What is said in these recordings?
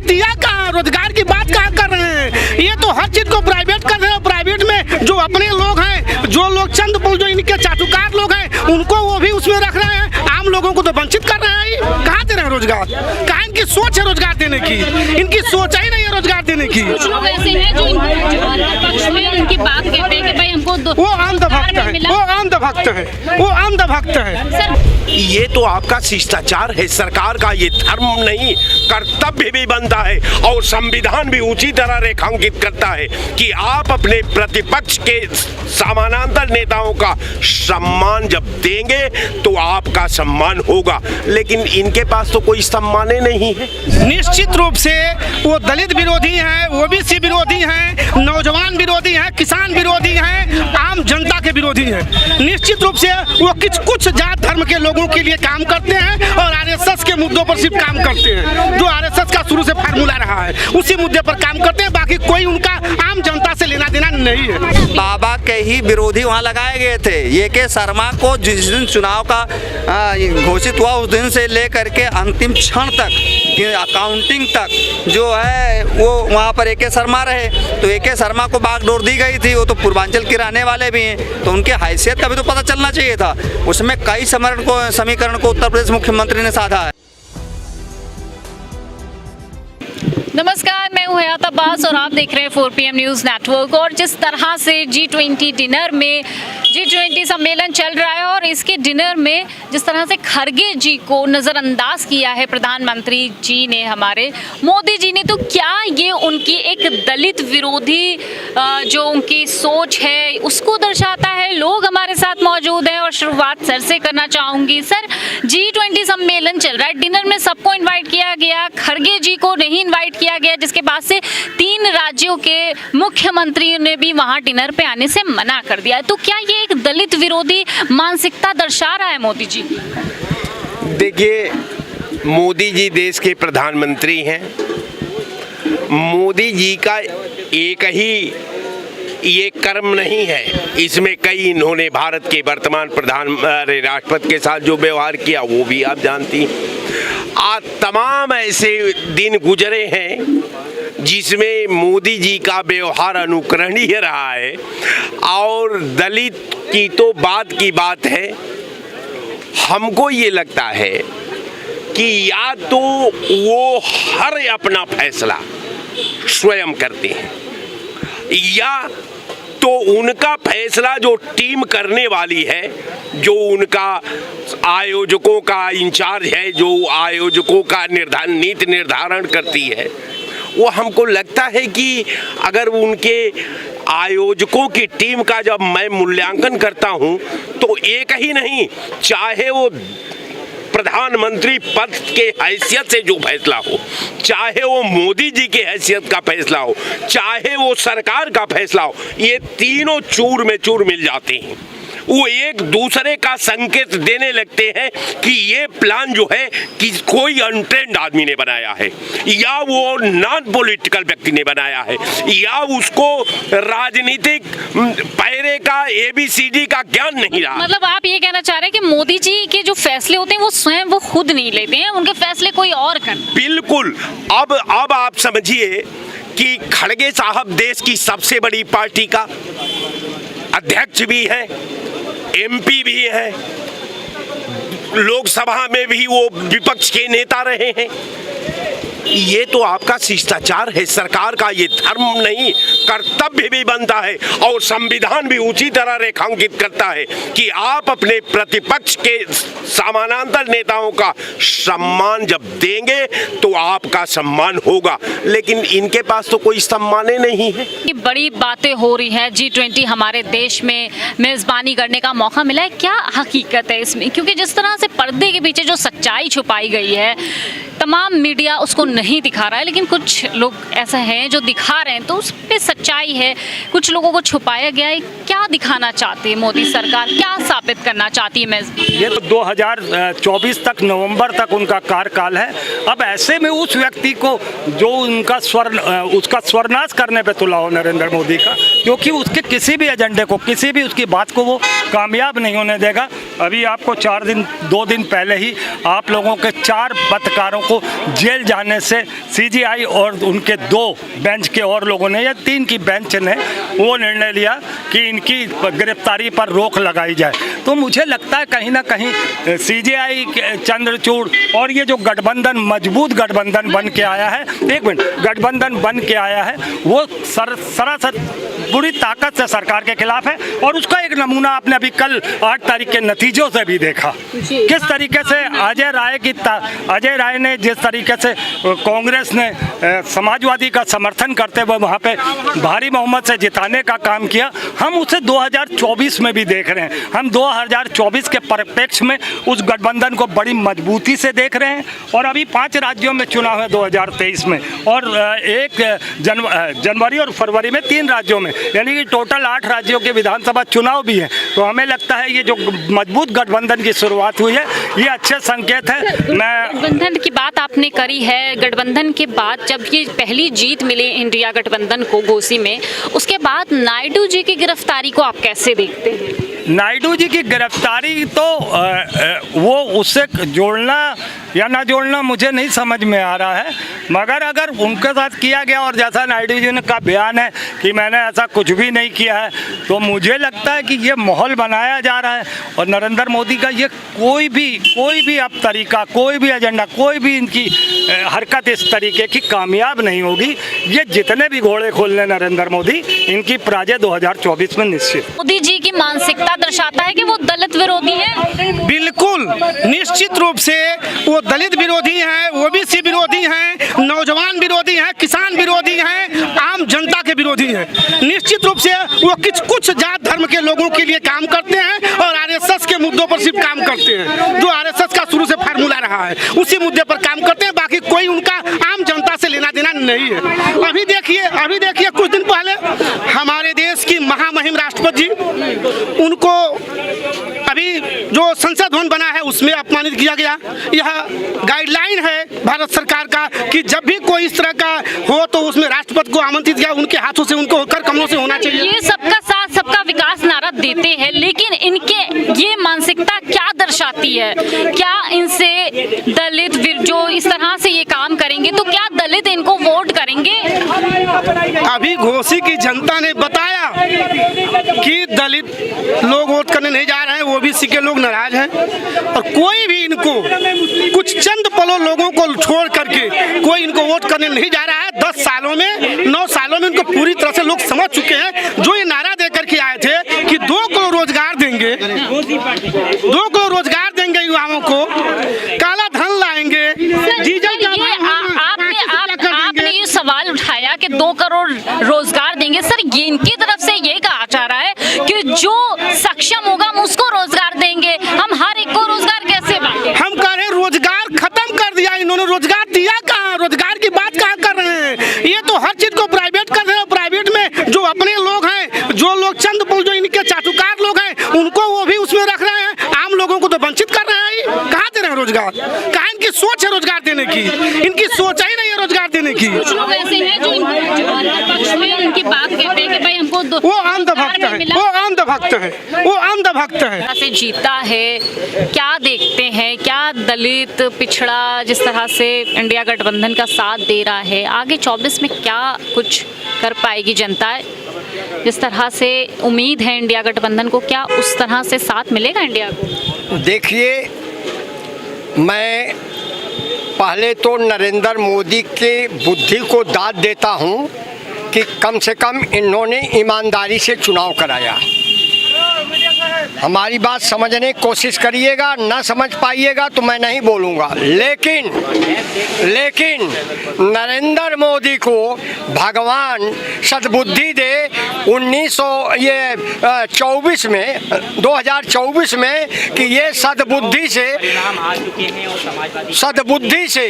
दिया कहाँ, रोजगार की बात कहाँ कर रहे हैं। ये तो हर चीज को प्राइवेट कर रहे हैं। प्राइवेट में जो अपने लोग हैं, जो लोग चंद जो इनके चाटुकार लोग हैं, उनको वो भी उसमें रख रहे हैं, आम लोगों को तो वंचित कर रहे हैं। कहाँ दे रहे हैं रोजगार? कहाँ इनकी सोच है रोजगार देने की? इनकी सोच ही नहीं है रोजगार देने की। कुछ लोग ऐसे हैं जो पक्ष में उनकी बात कहते हैं कि भाई हमको वो अंधभक्त है, वो अंधभक्त है, वो अंधभक्त है। सर ये तो आपका शिष्टाचार है, सरकार का ये धर्म नहीं, कर्तव्य भी बनता है और संविधान भी उसी तरह रेखांकित करता है कि आप अपने प्रतिपक्ष के समानांतर नेताओं का सम्मान जब देंगे तो आपका सम्मान होगा, लेकिन इनके पास तो कोई सम्मान ही नहीं है। निश्चित रूप से वो दलित विरोधी हैं, ओबीसी विरोधी हैं, नौजवान विरोधी हैं, किसान विरोधी हैं, आम जनता के विरोधी हैं। निश्चित रूप से वो कुछ जात धर्म के लोगों के लिए काम करते हैं और आरएसएस के मुद्दों पर सिर्फ काम करते हैं। जो आरएसएस का शुरू से फार्मूला रहा है उसी मुद्दे पर काम करते हैं, बाकी कोई उनका आम जनता से लेना देना नहीं है। बाबा के ही विरोधी वहाँ लगाए गए थे। ये के शर्मा को जिस दिन चुनाव का घोषित हुआ उस दिन से लेकर के अंतिम क्षण तक, अकाउंटिंग तक जो है वो वहाँ पर ए.के. शर्मा रहे। तो ए.के. शर्मा को बागडोर दी गई थी। वो तो पूर्वांचल के रहने वाले भी हैं, तो उनके हैसियत का भी तो पता चलना चाहिए था। उसमें कई समीकरण को उत्तर प्रदेश मुख्यमंत्री ने साधा है। नमस्कार, मैं हूं हयात अब्बास और आप देख रहे हैं 4 PM न्यूज़ नेटवर्क। और जिस तरह से G20 डिनर में G20 सम्मेलन चल रहा है और इसके डिनर में जिस तरह से खरगे जी को नज़रअंदाज किया है प्रधानमंत्री जी ने, हमारे मोदी जी ने, तो क्या ये उनकी एक दलित विरोधी जो उनकी सोच है उसको दर्शाता है? लोग हमारे साथ मौजूद हैं और शुरुआत सर से करना चाहूँगी। सर, G20 सम्मेलन चल रहा है, डिनर में सबको इन्वाइट किया गया, खरगे जी को नहीं इन्वाइट किया गया, जिसके बाद से 3 राज्यों के मुख्यमंत्रियों ने भी वहां डिनर पे आने से मना कर दिया। तो क्या ये एक दलित विरोधी मानसिकता दर्शा रहा है मोदी जी? देखिए, मोदी जी देश के प्रधानमंत्री हैं। मोदी जी का एक ही ये कर्म नहीं है, इसमें कई इन्होंने भारत के वर्तमान राष्ट्रपति के साथ जो व्यवहार किया वो भी आप जानती हैं। आज तमाम ऐसे दिन गुजरे हैं जिसमें मोदी जी का व्यवहार अनुकरणीय रहा है और दलित की तो बात की बात है। हमको ये लगता है कि या तो वो हर अपना फैसला स्वयं करते हैं या तो उनका फैसला जो टीम करने वाली है, जो उनका आयोजकों का इंचार्ज है, जो आयोजकों का नीति निर्धारण करती है, वो हमको लगता है कि अगर उनके आयोजकों की टीम का जब मैं मूल्यांकन करता हूं तो एक ही नहीं, चाहे वो प्रधानमंत्री पद के हैसियत से जो फैसला हो, चाहे वो मोदी जी के हैसियत का फैसला हो, चाहे वो सरकार का फैसला हो, ये तीनों चूर में चूर मिल जाते हैं। वो एक दूसरे का संकेत देने लगते हैं कि ये प्लान जो है कि कोई अनट्रेंड आदमी ने बनाया है या वो नॉन पॉलिटिकल व्यक्ति ने बनाया है या उसको राजनीतिक पैरे का ABCD का ज्ञान नहीं रहा। मतलब आप ये कहना चाह रहे हैं कि मोदी जी के जो फैसले होते हैं वो स्वयं वो खुद नहीं लेते हैं, उनके फैसले कोई और करते? बिल्कुल। अब आप समझिए कि खड़गे साहब देश की सबसे बड़ी पार्टी का अध्यक्ष भी है, MP भी है, लोकसभा में भी वो विपक्ष के नेता रहे हैं। ये तो आपका शिष्टाचार है, सरकार का ये धर्म नहीं, कर्तव्य भी बनता है और संविधान भी उसी तरह रेखांकित करता है कि आप अपने प्रतिपक्ष के समानांतर नेताओं का सम्मान जब देंगे तो आपका सम्मान होगा, लेकिन इनके पास तो कोई सम्मान ही नहीं है। बड़ी बातें हो रही हैं, G20 हमारे देश में मेजबानी करने का मौका मिला है, क्या हकीकत है इसमें? क्योंकि जिस तरह से पर्दे के पीछे जो सच्चाई छुपाई गई है, तमाम मीडिया उसको नहीं दिखा रहा है, लेकिन कुछ लोग ऐसा हैं जो दिखा रहे हैं, तो उस पे सच्चाई है, कुछ लोगों को छुपाया गया है। क्या दिखाना चाहती है मोदी सरकार, क्या साबित करना चाहती है? ये तो 2024 तक, नवंबर तक उनका कार्यकाल है। अब ऐसे में उस व्यक्ति को जो उसका स्वर्नाश करने पे तुला हो नरेंद्र मोदी का, क्योंकि उसके किसी भी एजेंडे को, किसी भी उसकी बात को वो कामयाब नहीं होने देगा। अभी आपको 2 दिन पहले ही आप लोगों के 4 पत्रकारों को जेल जाने से सीजीआई और उनके 2 बेंच के और लोगों ने या 3 की बेंच ने वो निर्णय लिया कि इनकी गिरफ्तारी पर रोक लगाई जाए। तो मुझे लगता है कहीं ना कहीं सीजीआई, चंद्रचूड़ और ये जो गठबंधन, मजबूत गठबंधन बन के आया है, गठबंधन बन के आया है, वो सरासर पूरी ताकत से सरकार के खिलाफ है। और उसका एक नमूना आपने अभी कल 8 तारीख के नतीजों से भी देखा, किस तरीके से अजय राय ने जिस तरीके से कांग्रेस ने समाजवादी का समर्थन करते हुए वहाँ पे भारी बहुमत से जिताने का काम किया। हम उसे 2024 में भी देख रहे हैं। हम 2024 के परिप्रेक्ष्य में उस गठबंधन को बड़ी मजबूती से देख रहे हैं। और अभी 5 राज्यों में चुनाव है 2023 में, और 1 जनवरी और फरवरी में 3 राज्यों में, यानी कि टोटल 8 राज्यों के विधानसभा चुनाव भी है। तो हमें लगता है ये जो मजबूत गठबंधन की शुरुआत हुई है, ये अच्छे संकेत है। गठबंधन की बात आपने करी है, गठबंधन के बाद जब ये पहली जीत मिली इंडिया गठबंधन को घोसी में, उसके बाद नायडू जी की गिरफ्तारी को आप कैसे देखते हैं? नायडू जी की गिरफ्तारी तो वो उससे जोड़ना या ना जोड़ना मुझे नहीं समझ में आ रहा है, मगर अगर उनके साथ किया गया और जैसा नायडू जी ने का बयान है कि मैंने ऐसा कुछ भी नहीं किया है, तो मुझे लगता है कि ये माहौल बनाया जा रहा है। और नरेंद्र मोदी का ये कोई भी अब तरीका, कोई भी एजेंडा, कोई भी इनकी हरकत इस तरीके की कामयाब नहीं होगी। ये जितने भी घोड़े खोल लें नरेंद्र मोदी, इनकी पराजय 2024 में निश्चित। मोदी जी की मानसिकता दर्शाता है कि वो दलित विरोधी हैं। बिल्कुल, निश्चित रूप से वो दलित विरोधी हैं, ओबीसी विरोधी हैं, नौजवान विरोधी हैं, किसान विरोधी हैं, आम जनता के विरोधी हैं। निश्चित रूप से वो कुछ जात धर्म के लोगों के लिए काम करते हैं और आरएसएस के मुद्दों पर सिर्फ काम करते हैं, जो आरएसएस का शुरू से फार्मूला रहा है, उसी मुद्दे पर काम करते हैं। बाकी कोई उनका आम जनता से लेना देना नहीं है। अभी देखिए कुछ दिन पहले हमारे देश की महामहिम राष्ट्रपति जी, उनको अभी जो संसद भवन बना है उसमें अपमानित किया गया। यह गाइडलाइन है भारत सरकार का कि जब भी कोई इस तरह का हो तो उसमें राष्ट्रपति को आमंत्रित किया, उनके हाथों से, उनको कर कमलों से होना चाहिए। ये सबका साथ सबका विकास नारा देते हैं, लेकिन इनके ये मानसिकता क्या दर्शाती है? क्या इनसे दलित जो इस तरह से ये काम करेंगे तो क्या दलित इनको वोट करेंगे? अभी घोसी की जनता ने बताया कि दलित लोग वोट करने नहीं जा रहे हैं, ओबीसी के लोग नाराज हैं। और कोई भी इनको कुछ चंद पलों लोगों को छोड़ करके कोई इनको वोट करने नहीं जा रहा है। 10 सालों में, 9 सालों में इनको पूरी तरह से लोग समझ चुके हैं। जो ये नारा दे करके आए थे कि 2 करोड़ रोजगार देंगे, 2 करोड़ रोजगार देंगे युवाओं को, काला धन लाएंगे, आपने ये सवाल उठाया कि 2 करोड़ रोजगार देंगे। सर, ये इनकी तरफ से ये कहा जा रहा है कि जो सक्षम होगा हम उसको रोजगार देंगे, हम हर एक को रोजगार कैसे बांटें? हम कह रहे हैं रोजगार खत्म कर दिया इन्होंने। रोजगार दिया कहाँ? रोजगार की बात कहाँ कर रहे हैं? ये तो हर चीज को प्राइवेट कर रहे हैं। प्राइवेट में जो अपने लोग हैं, जो लोग चंद जो इनके चाटुकार लोग हैं, उनको वो भी उसमें रख रहे हैं। आम लोगों को तो वंचित कर रहे हैं। कहाँ दे रहे हैं रोजगार? कहाँ इनकी सोच है रोजगार देने की? इनकी सोच ही नहीं है रोजगार देने की। कुछ लोग ऐसे हैं जो पक्ष में उनकी बात कहते हैं कि भाई हमको वो अंधभक्त है, वो अंधभक्त है, वो अंधभक्त है। से जीता है, क्या देखते हैं? क्या दलित पिछड़ा जिस तरह से इंडिया गठबंधन का साथ दे रहा है, आगे 24 में क्या कुछ कर पाएगी जनता? जिस तरह से उम्मीद है इंडिया गठबंधन को, क्या उस तरह से साथ मिलेगा इंडिया को? देखिए, मैं पहले तो नरेंद्र मोदी के बुद्धि को दाद देता हूं कि कम से कम इन्होंने ईमानदारी से चुनाव कराया। हमारी बात समझने की कोशिश करिएगा, ना समझ पाइएगा तो मैं नहीं बोलूँगा। लेकिन नरेंद्र मोदी को भगवान सद्बुद्धि दे 2024 में कि ये सद्बुद्धि से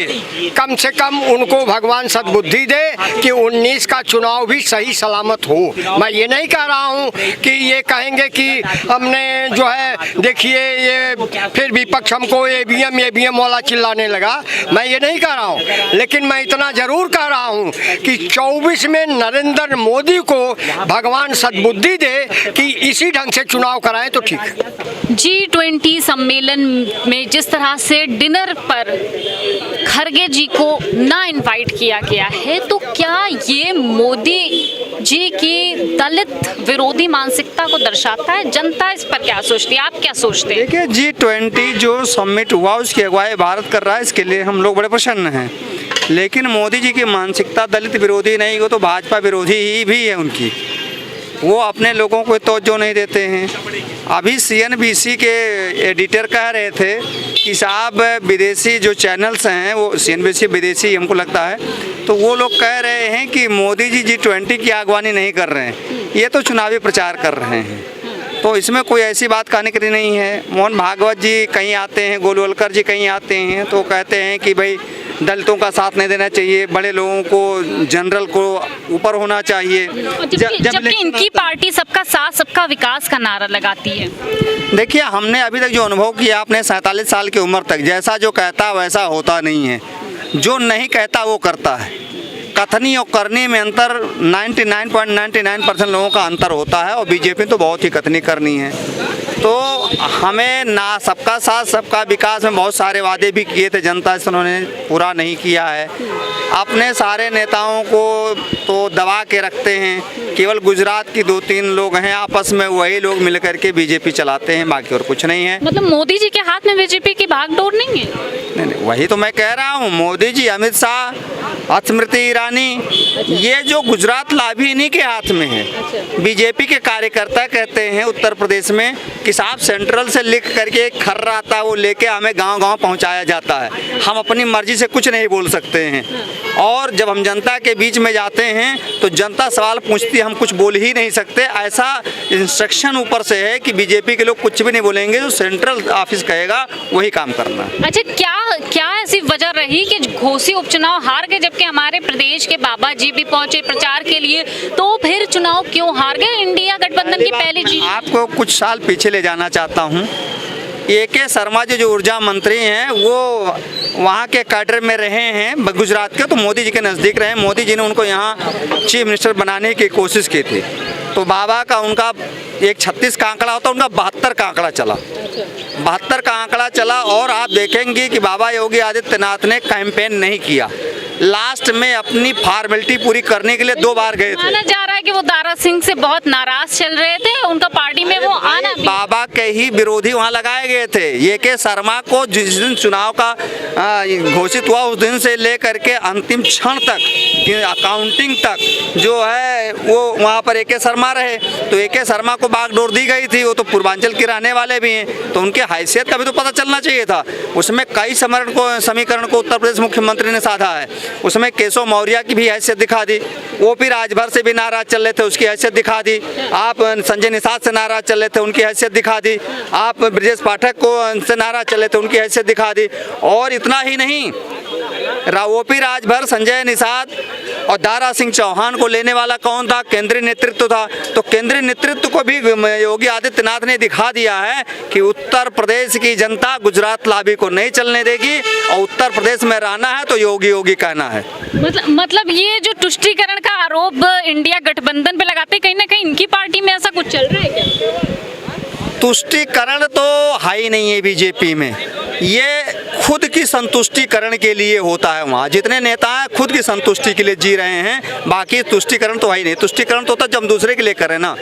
कम से कम उनको भगवान सद्बुद्धि दे कि 19 का चुनाव भी सही सलामत हो। मैं ये नहीं कह रहा हूँ कि ये कहेंगे कि हम हमने जो है देखिए ये फिर विपक्ष हमको ईवीएम वाला चिल्लाने लगा। मैं ये नहीं कह रहा हूँ, लेकिन मैं इतना जरूर कह रहा हूँ कि 24 में नरेंद्र मोदी को भगवान सद्बुद्धि दे कि इसी ढंग से चुनाव कराएं तो ठीक है। G20 सम्मेलन में जिस तरह से डिनर पर खरगे जी को ना इनवाइट किया गया है, तो क्या ये मोदी जी की दलित विरोधी मानसिकता को दर्शाता है? जनता इस पर क्या सोचती है, आप क्या सोचते हैं? देखिए, G20 जो समिट हुआ उसकी अगुवाई भारत कर रहा है, इसके लिए हम लोग बड़े प्रसन्न हैं। लेकिन मोदी जी की मानसिकता दलित विरोधी नहीं, वो तो भाजपा विरोधी ही भी है उनकी। वो अपने लोगों को तवज्जो नहीं देते हैं। अभी CNBC के एडिटर कह रहे थे कि साहब विदेशी जो चैनल्स हैं वो CNBC विदेशी हमको लगता है, तो वो लोग कह रहे हैं कि मोदी जी G20 की अगवानी नहीं कर रहे हैं, ये तो चुनावी प्रचार कर रहे हैं। तो इसमें कोई ऐसी बात कहने की नहीं है। मोहन भागवत जी कहीं आते हैं, गोलवलकर जी कहीं आते हैं, तो कहते हैं कि भाई दलितों का साथ नहीं देना चाहिए, बड़े लोगों को, जनरल को ऊपर होना चाहिए। जबकि इनकी पार्टी सबका साथ सबका विकास का नारा लगाती है। देखिए, हमने अभी तक जो अनुभव किया अपने 47 साल की उम्र तक, जैसा जो कहता वैसा होता नहीं है, जो नहीं कहता वो करता है। कथनी और करनी में अंतर 99.99% लोगों का अंतर होता है, और बीजेपी तो बहुत ही कथनी करनी है। तो हमें ना सबका साथ सबका विकास में बहुत सारे वादे भी किए थे जनता से, उन्होंने पूरा नहीं किया है। अपने सारे नेताओं को तो दबा के रखते हैं, केवल गुजरात की 2-3 लोग हैं, आपस में वही लोग मिल करके बीजेपी चलाते हैं, बाकी और कुछ नहीं है। मतलब मोदी जी के हाथ में बीजेपी की भागदौड़ नहीं है? नहीं, वही तो मैं कह रहा हूँ। मोदी जी, अमित शाह, स्मृति ईरानी, ये जो गुजरात लाभी इन्हीं के हाथ में है। बीजेपी के कार्यकर्ता कहते हैं उत्तर प्रदेश में कि साहब सेंट्रल से लिख करके एक खर्रा आता है, वो लेके हमें गांव-गांव पहुंचाया जाता है, हम अपनी मर्जी से कुछ नहीं बोल सकते हैं। और जब हम जनता के बीच में जाते हैं तो जनता सवाल पूछती है, हम कुछ बोल ही नहीं सकते। ऐसा इंस्ट्रक्शन ऊपर से है कि बीजेपी के लोग कुछ भी नहीं बोलेंगे, जो सेंट्रल ऑफिस कहेगा वही काम करना। अच्छा, क्या ऐसी वजह रही कि घोसी उपचुनाव हार गए, जबकि हमारे प्रदेश के बाबा जी भी पहुंचे प्रचार के लिए, तो फिर चुनाव क्यों हार गए? इंडिया गठबंधन की पहली जीत। आपको कुछ साल पीछे ले जाना चाहता हूँ। AK शर्मा जी जो ऊर्जा मंत्री हैं, वो वहाँ के कैडर में रहे हैं गुजरात के, तो मोदी जी के नज़दीक रहे। मोदी जी ने उनको यहाँ चीफ मिनिस्टर बनाने की कोशिश की थी। तो बाबा का उनका एक 36 का आंकड़ा होता, उनका 72 का आंकड़ा चला। 72 का आंकड़ा चला। और आप देखेंगे कि बाबा योगी आदित्यनाथ ने कैंपेन नहीं किया, लास्ट में अपनी फॉर्मेलिटी पूरी करने के लिए 2 बार गए थे। माना जा रहा है कि वो दारा सिंह से बहुत नाराज चल रहे थे, उनका पार्टी में वो आना भी। बाबा के ही विरोधी वहाँ लगाए गए थे। AK शर्मा को जिस दिन चुनाव का घोषित हुआ उस दिन से लेकर के अंतिम क्षण तक, अकाउंटिंग तक जो है वो वहाँ पर AK शर्मा रहे। तो AK शर्मा को बागडोर दी गई थी, वो तो पूर्वांचल के रहने वाले भी हैं, तो उनके हैसियत का भी तो पता चलना चाहिए था। उसमें कई समीकरण को उत्तर प्रदेश मुख्यमंत्री ने साधा है। उसमें केशव मौर्य की भी हैसियत दिखा दी, वो भी राजभर से भी नाराज चल रहे थे, उसकी हैसियत दिखा दी। आप संजय निषाद से नाराज चल रहे थे, उनकी हैसियत दिखा दी। आप ब्रजेश पाठक को से नाराज चल रहे थे, उनकी हैसियत दिखा दी। और इतना ही नहीं, OP राजभर, संजय निषाद और दारा सिंह चौहान को लेने वाला कौन था? केंद्रीय नेतृत्व था। तो केंद्रीय नेतृत्व को भी योगी आदित्यनाथ ने दिखा दिया है कि उत्तर प्रदेश की जनता गुजरात लाभी को नहीं चलने देगी, और उत्तर प्रदेश में रहना है तो योगी योगी कहना है। मतलब ये जो तुष्टीकरण का आरोप इंडिया गठबंधन पे लगाते, कहीं ना कहीं इनकी पार्टी में ऐसा कुछ चल रहा है क्या? तुष्टीकरण तो है ही नहीं है बीजेपी में, ये खुद की संतुष्टिकरण के लिए होता है। वहाँ जितने नेता हैं खुद की संतुष्टि के लिए जी रहे हैं, बाकी तुष्टिकरण तो है ही नहीं। तुष्टिकरण तो होता है जब हम दूसरे के लिए करें ना,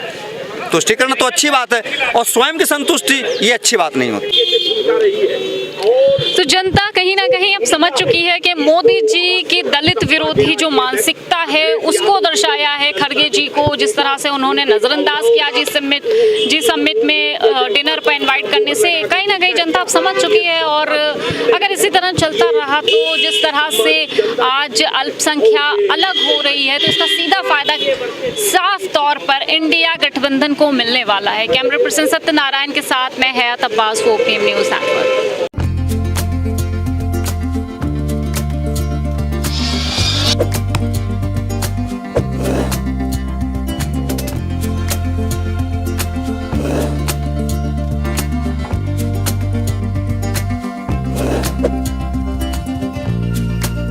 तुष्टिकरण तो अच्छी बात है, और स्वयं की संतुष्टि ये अच्छी बात नहीं होती। तो जनता कहीं ना कहीं अब समझ चुकी है कि मोदी जी की दलित विरोधी जो मानसिकता है उसको दर्शाया है खरगे जी को, जिस तरह से उन्होंने नजरअंदाज किया जी समिट में डिनर पर इनवाइट करने से। कहीं ना कहीं जनता अब समझ चुकी है, और अगर इसी तरह चलता रहा तो जिस तरह से आज अल्पसंख्या अलग हो रही है, तो इसका सीधा फायदा साफ तौर पर इंडिया गठबंधन को मिलने वाला है। कैमरा पर्सन सत्यनारायण के साथ मैं हयात अब्बास, 4PM न्यूज़ नेटवर्क।